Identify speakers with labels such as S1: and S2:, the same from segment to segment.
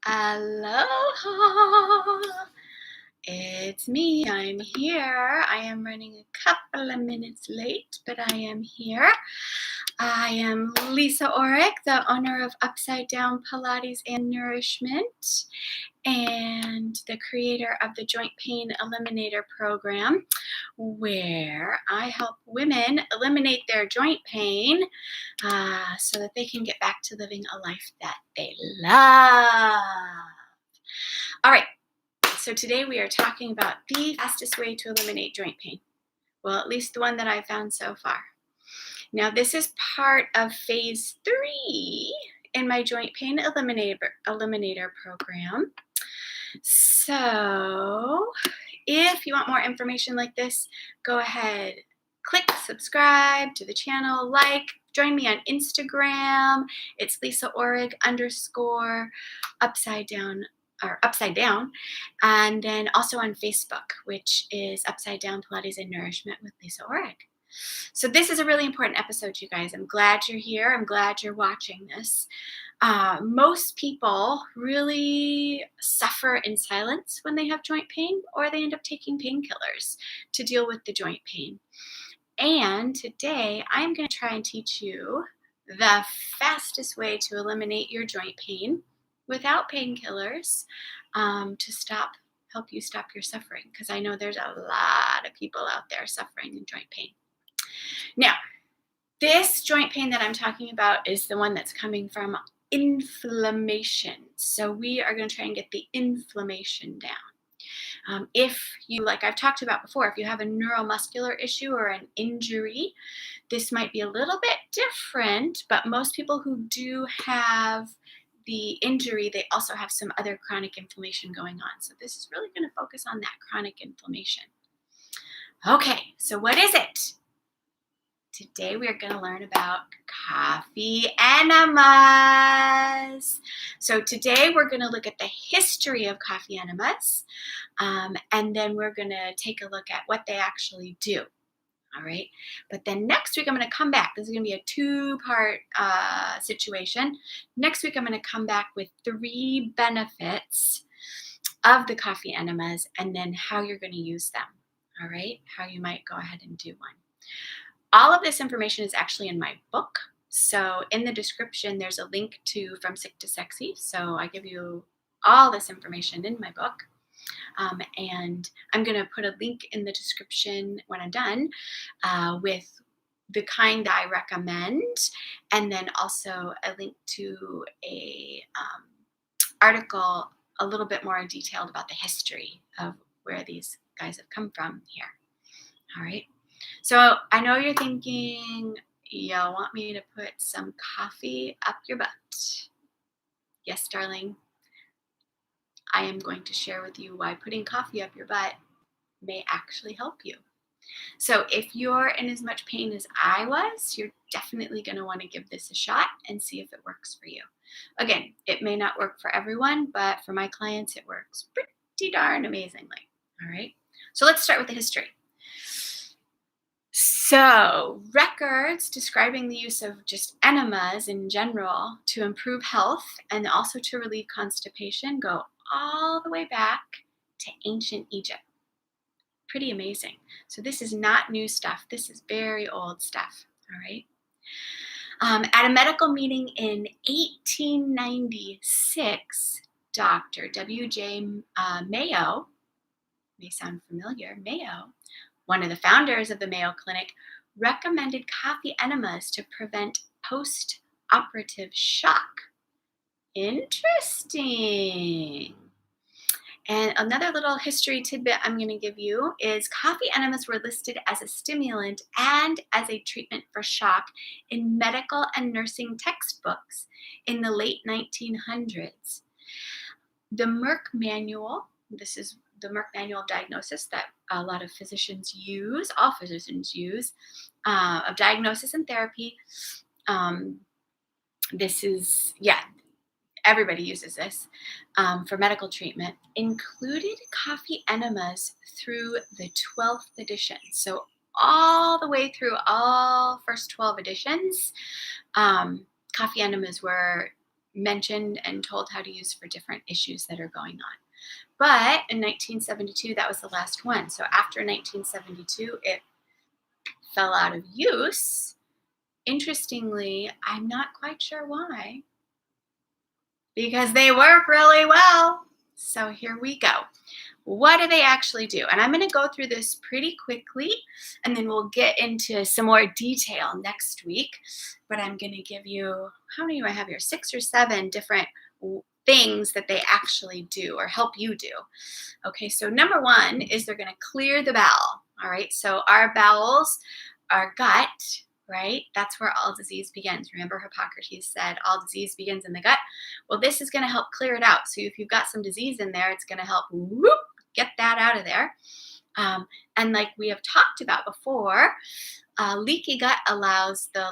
S1: Aloha! It's me. I'm here. I am running a couple of minutes late, but I am here. I am Lisa Orrick, the owner of Upside Down Pilates and Nourishment, and the creator of the Joint Pain Eliminator program, where I help women eliminate their joint pain so that they can get back to living a life that they love. All right, so today we are talking about the fastest way to eliminate joint pain. Well, at least the one that I've found so far. Now, this is part of phase 3 in my Joint Pain Eliminator program. So, if you want more information like this, go ahead, click subscribe to the channel, join me on Instagram. It's Lisa Orrig _ upside down, and then also on Facebook, which is Upside Down Pilates and Nourishment with Lisa Orrig. So this is a really important episode, you guys. I'm glad you're here. I'm glad you're watching this. Most people really suffer in silence when they have joint pain, or they end up taking painkillers to deal with the joint pain. And today I'm going to try and teach you the fastest way to eliminate your joint pain without painkillers to help you stop your suffering, because I know there's a lot of people out there suffering in joint pain. Now, this joint pain that I'm talking about is the one that's coming from inflammation. So we are going to try and get the inflammation down. If you, like I've talked about before, if you have a neuromuscular issue or an injury, this might be a little bit different, but most people who do have the injury, they also have some other chronic inflammation going on. So this is really going to focus on that chronic inflammation. Okay, so what is it? Today we are going to learn about coffee enemas. So today we're going to look at the history of coffee enemas, and then we're going to take a look at what they actually do. All right, but then next week I'm going to come back. This is going to be a 2-part situation. Next week I'm going to come back with 3 benefits of the coffee enemas, and then how you're going to use them. All right, how you might go ahead and do one. All of this information is actually in my book. So in the description, there's a link to From Sick to Sexy. So I give you all this information in my book. And I'm going to put a link in the description when I'm done with the kind that I recommend. And then also a link to a article a little bit more detailed about the history of where these guys have come from here. All right. So I know you're thinking, you want me to put some coffee up your butt. Yes, darling. I am going to share with you why putting coffee up your butt may actually help you. So if you're in as much pain as I was, you're definitely going to want to give this a shot and see if it works for you. Again, it may not work for everyone, but for my clients, it works pretty darn amazingly. All right. So let's start with the history. So, records describing the use of just enemas in general to improve health and also to relieve constipation go all the way back to ancient Egypt. Pretty amazing. So this is not new stuff. This is very old stuff. All right. At a medical meeting in 1896, Dr. W.J. Mayo, may sound familiar, Mayo, one of the founders of the Mayo Clinic, recommended coffee enemas to prevent post-operative shock. Interesting. And another little history tidbit I'm going to give you is coffee enemas were listed as a stimulant and as a treatment for shock in medical and nursing textbooks in the late 1900s. The Merck Manual, this is the Merck Manual of Diagnosis that a lot of physicians use, all physicians use, of diagnosis and therapy. This is, everybody uses this for medical treatment, included coffee enemas through the 12th edition. So all the way through all first 12 editions, coffee enemas were mentioned and told how to use for different issues that are going on. But in 1972, that was the last one. So after 1972, it fell out of use. Interestingly, I'm not quite sure why, because they work really well. So here we go. What do they actually do? And I'm going to go through this pretty quickly, and then we'll get into some more detail next week. But I'm going to give you, how many do I have here? 6 or 7 different things that they actually do or help you do. Okay, so number 1 is they're going to clear the bowel. All right, so our bowels, our gut, right? That's where all disease begins. Remember, Hippocrates said all disease begins in the gut. Well, this is going to help clear it out. So if you've got some disease in there, it's going to help get that out of there. And like we have talked about before, leaky gut allows the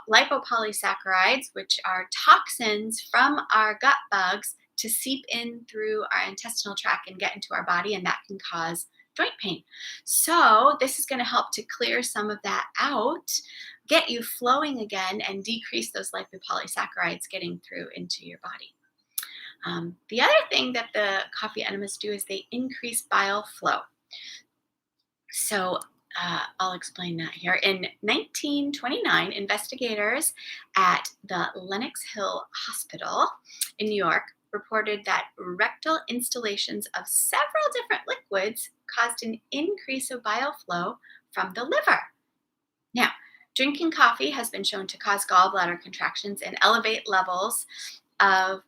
S1: lipopolysaccharides, which are toxins from our gut bugs, to seep in through our intestinal tract and get into our body, and that can cause joint pain. So this is going to help to clear some of that out, get you flowing again, and decrease those lipopolysaccharides getting through into your body. The other thing that the coffee enemas do is they increase bile flow. So I'll explain that here. In 1929, investigators at the Lenox Hill Hospital in New York reported that rectal installations of several different liquids caused an increase of bile flow from the liver. Now, drinking coffee has been shown to cause gallbladder contractions and elevate levels of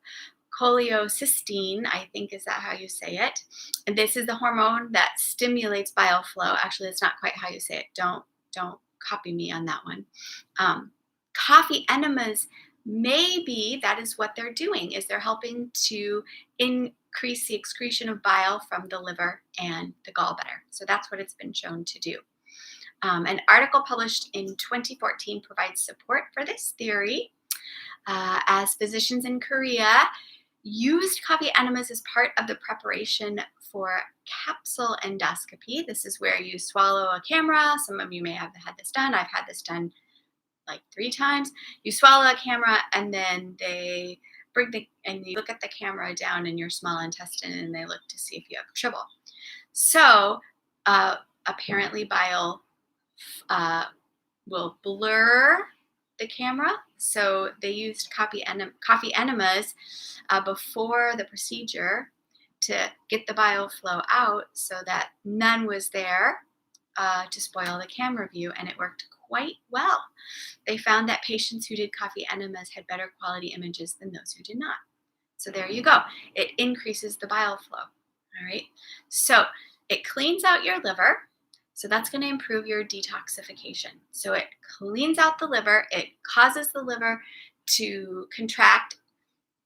S1: cholecystine, I think is that how you say it. And this is the hormone that stimulates bile flow. Actually, it's not quite how you say it. Don't copy me on that one. Coffee enemas, maybe that is what they're doing, is they're helping to increase the excretion of bile from the liver and the gallbladder. So that's what it's been shown to do. An article published in 2014 provides support for this theory, as physicians in Korea used coffee enemas as part of the preparation for capsule endoscopy. This is where you swallow a camera. Some of you may have had this done. I've had this done like 3 times. You swallow a camera, and then they and you look at the camera down in your small intestine, and they look to see if you have trouble. So apparently bile will blur the camera. So they used coffee enemas before the procedure to get the bile flow out, so that none was there to spoil the camera view, and it worked quite well. They found that patients who did coffee enemas had better quality images than those who did not. So there you go. It increases the bile flow. All right. So it cleans out your liver. So that's going to improve your detoxification. So it cleans out the liver. It causes the liver to contract,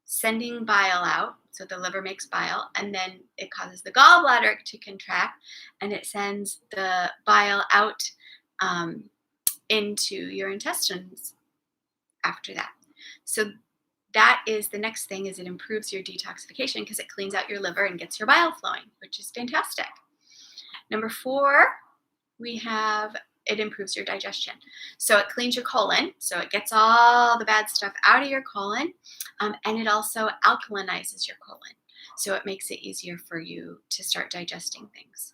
S1: sending bile out. So the liver makes bile, and then it causes the gallbladder to contract, and it sends the bile out into your intestines after that. So that is the next thing, is it improves your detoxification because it cleans out your liver and gets your bile flowing, which is fantastic. Number 4, we have it improves your digestion. So it cleans your colon. So it gets all the bad stuff out of your colon. And it also alkalinizes your colon. So it makes it easier for you to start digesting things.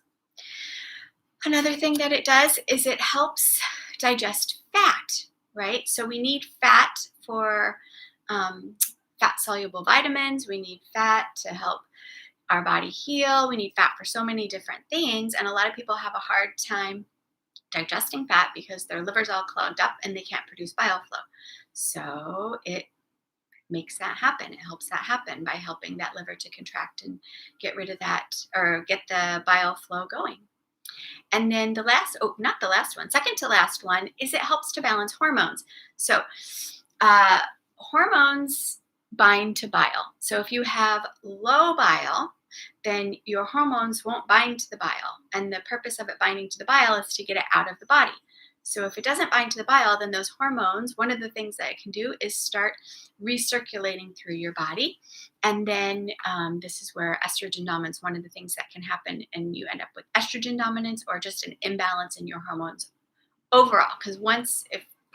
S1: Another thing that it does is it helps digest fat, right? So we need fat for fat-soluble vitamins. We need fat to help our body heal. We need fat for so many different things. And a lot of people have a hard time digesting fat because their liver's all clogged up and they can't produce bile flow. So it makes that happen. It helps that happen by helping that liver to contract and get rid of that, or get the bile flow going. And then second to last one is it helps to balance hormones. So hormones bind to bile. So if you have low bile, then your hormones won't bind to the bile. And the purpose of it binding to the bile is to get it out of the body. So if it doesn't bind to the bile, then those hormones, one of the things that it can do is start recirculating through your body. And then this is where estrogen dominance, one of the things that can happen, and you end up with estrogen dominance or just an imbalance in your hormones overall. Because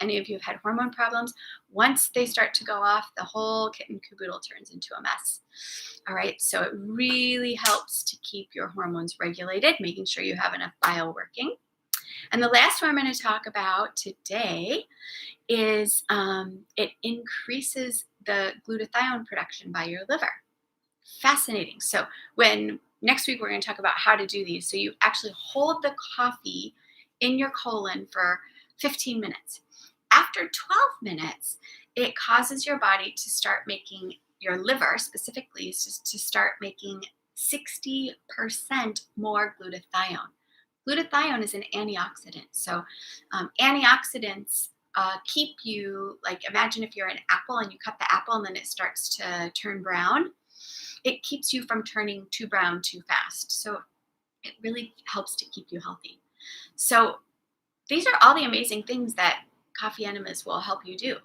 S1: any of you have had hormone problems, once they start to go off, the whole kit and caboodle turns into a mess. All right, so it really helps to keep your hormones regulated, making sure you have enough bile working. And the last one I'm going to talk about today is it increases the glutathione production by your liver. Fascinating. So next week we're going to talk about how to do these. So you actually hold the coffee in your colon for 15 minutes. After 12 minutes, it causes your body to start making, your liver specifically, to start making 60% more glutathione. Glutathione is an antioxidant. So antioxidants keep you, like imagine if you're an apple and you cut the apple and then it starts to turn brown. It keeps you from turning too brown too fast. So it really helps to keep you healthy. So these are all the amazing things that coffee enemas will help you do.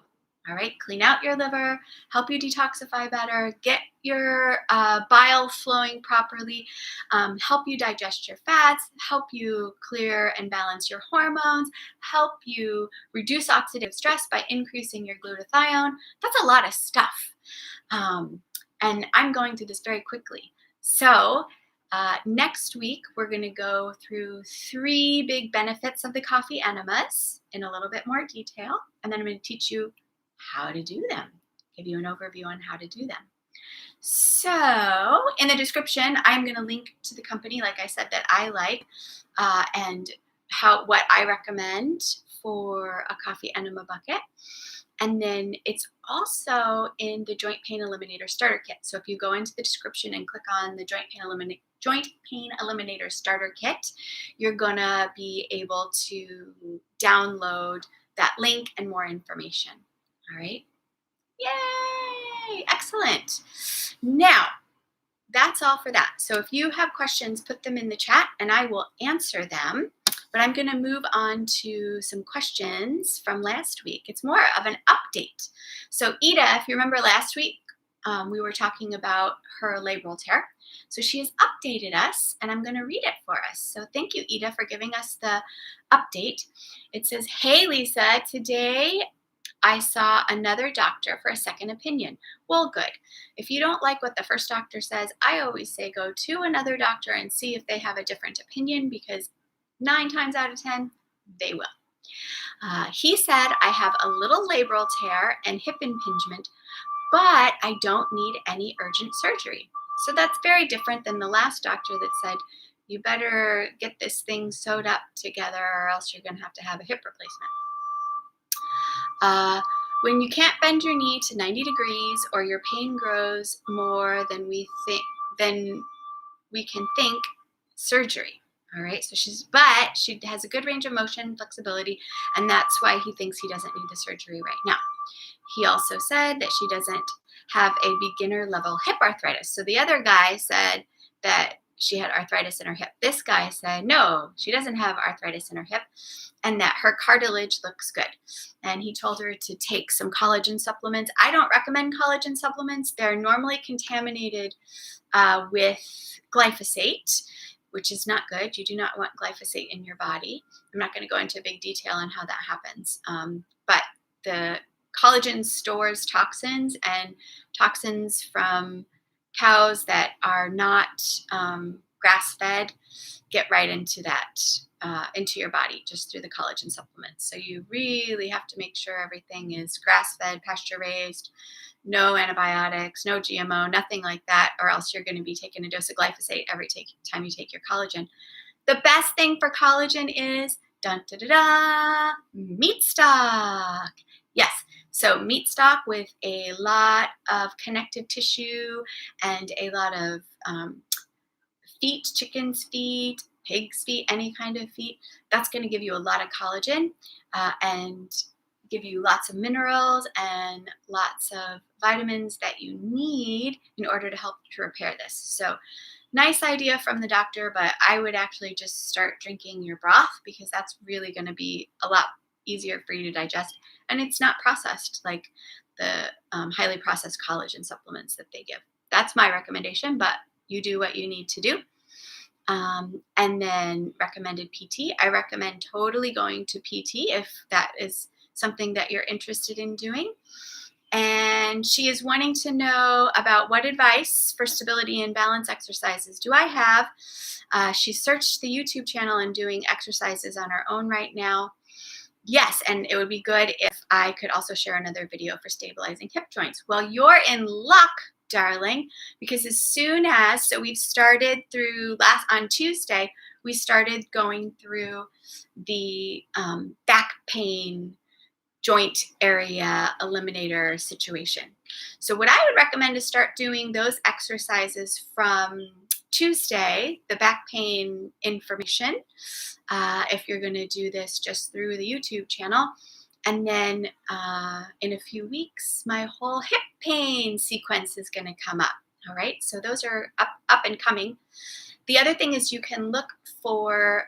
S1: All right, clean out your liver, help you detoxify better, get your bile flowing properly, help you digest your fats, help you clear and balance your hormones, help you reduce oxidative stress by increasing your glutathione. That's a lot of stuff. And I'm going through this very quickly. So next week, we're going to go through 3 big benefits of the coffee enemas in a little bit more detail. And then I'm going to teach you how to do them, give you an overview on how to do them. So in the description, I'm going to link to the company, like I said, that I like and what I recommend for a coffee enema bucket. And then it's also in the Joint Pain Eliminator Starter Kit. So if you go into the description and click on the Joint Pain Eliminator Starter Kit, you're going to be able to download that link and more information. All right. Yay! Excellent. Now, that's all for that. So if you have questions, put them in the chat and I will answer them. But I'm going to move on to some questions from last week. It's more of an update. So Ida, if you remember last week, we were talking about her labral tear. So she has updated us, and I'm going to read it for us. So thank you, Ida, for giving us the update. It says, "Hey, Lisa, today I saw another doctor for a second opinion." Well, good. If you don't like what the first doctor says, I always say go to another doctor and see if they have a different opinion, because 9 times out of 10, they will. He said, "I have a little labral tear and hip impingement, but I don't need any urgent surgery." So that's very different than the last doctor that said, "You better get this thing sewed up together or else you're going to have a hip replacement." When you can't bend your knee to 90 degrees or your pain grows more than we can think, surgery. All right, so she has a good range of motion, flexibility, and that's why he thinks he doesn't need the surgery right now. He also said that she doesn't have a beginner level hip arthritis. So the other guy said that she had arthritis in her hip. This guy said, no, she doesn't have arthritis in her hip and that her cartilage looks good. And he told her to take some collagen supplements. I don't recommend collagen supplements. They're normally contaminated with glyphosate, which is not good. You do not want glyphosate in your body. I'm not going to go into big detail on how that happens. But the collagen stores toxins, and toxins from cows that are not grass-fed get right into that, into your body just through the collagen supplements. So you really have to make sure everything is grass-fed, pasture-raised, no antibiotics, no GMO, nothing like that, or else you're going to be taking a dose of glyphosate every time you take your collagen. The best thing for collagen is meat stock. Yes, so meat stock with a lot of connective tissue and a lot of feet, chicken's feet, pig's feet, any kind of feet. That's going to give you a lot of collagen and give you lots of minerals and lots of vitamins that you need in order to help to repair this. So nice idea from the doctor, but I would actually just start drinking your broth, because that's really going to be a lot easier for you to digest. And it's not processed like the highly processed collagen supplements that they give. That's my recommendation, but you do what you need to do. And then recommended PT. I recommend totally going to PT if that is something that you're interested in doing. And she is wanting to know about what advice for stability and balance exercises do I have. She searched the YouTube channel and doing exercises on her own right now. Yes, and it would be good if I could also share another video for stabilizing hip joints. Well, you're in luck, darling, because as soon as, so we've started through on Tuesday, we started going through the back pain joint area eliminator situation. So what I would recommend is start doing those exercises from Tuesday, the back pain information, if you're going to do this just through the YouTube channel. And then in a few weeks, my whole hip pain sequence is going to come up. All right, so those are up and coming. The other thing is you can look for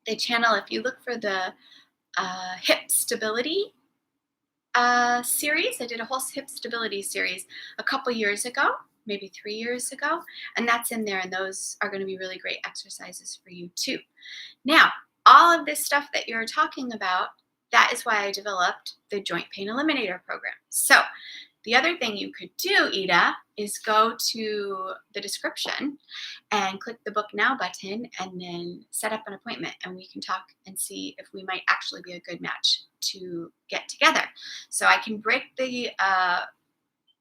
S1: the channel. If you look for the hip stability series. I did a whole hip stability series a couple years ago, maybe 3 years ago, and that's in there, and those are going to be really great exercises for you too. Now, all of this stuff that you're talking about, that is why I developed the Joint Pain Eliminator program. So the other thing you could do, Ida, is go to the description and click the Book Now button and then set up an appointment, and we can talk and see if we might actually be a good match to get together. So I can break the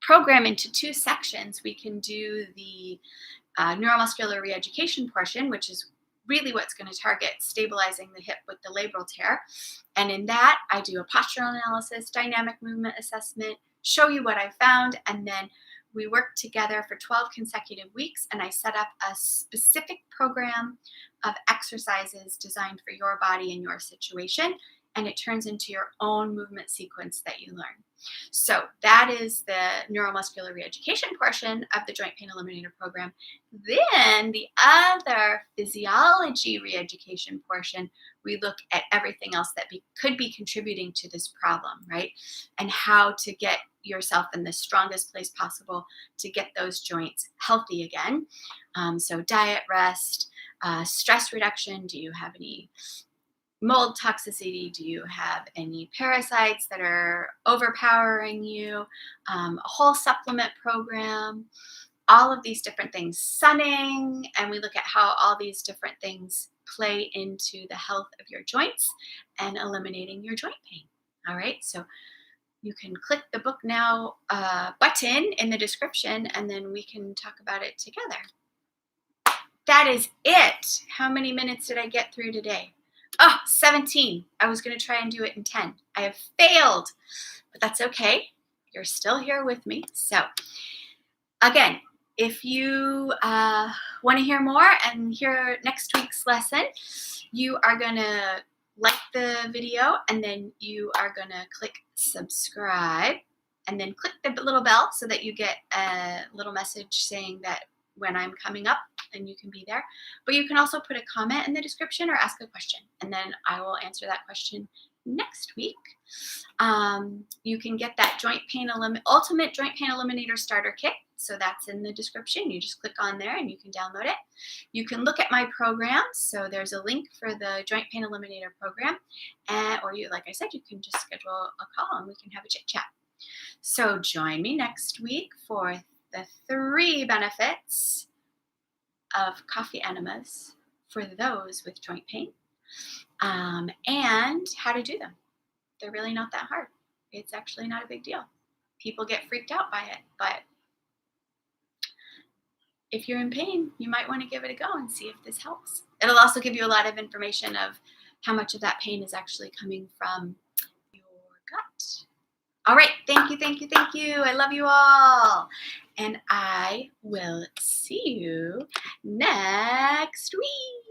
S1: program into 2 sections. We can do the neuromuscular reeducation portion, which is really what's going to target stabilizing the hip with the labral tear. And in that, I do a postural analysis, dynamic movement assessment, show you what I found, and then we work together for 12 consecutive weeks, and I set up a specific program of exercises designed for your body and your situation, and it turns into your own movement sequence that you learn. So that is the neuromuscular reeducation portion of the Joint Pain Eliminator program. Then the other physiology reeducation portion, we look at everything else that could be contributing to this problem, right? And how to get yourself in the strongest place possible to get those joints healthy again. So diet, rest, stress reduction. Do you have any mold toxicity? Do you have any parasites that are overpowering you? A whole supplement program, all of these different things, sunning, and we look at how all these different things play into the health of your joints and eliminating your joint pain. All right, so you can click the Book Now button in the description, and then we can talk about it together. That is it. How many minutes did I get through today? Oh, 17. I was going to try and do it in 10. I have failed, but that's okay. You're still here with me. So again, if you want to hear more and hear next week's lesson, you are going to like the video, and then you are going to click subscribe, and then click the little bell so that you get a little message saying that when I'm coming up, and you can be there. But you can also put a comment in the description or ask a question, and then I will answer that question next week. You can get that Ultimate Joint Pain Eliminator Starter Kit. So that's in the description. You just click on there and you can download it. You can look at my programs. So there's a link for the Joint Pain Eliminator program. Or like I said, you can just schedule a call and we can have a chit chat. So join me next week for the 3 benefits of coffee enemas for those with joint pain, and how to do them. They're really not that hard. It's actually not a big deal. People get freaked out by it, but if you're in pain, you might want to give it a go and see if this helps. It'll also give you a lot of information of how much of that pain is actually coming from your gut. All right, thank you, thank you, thank you. I love you all. And I will see you next week.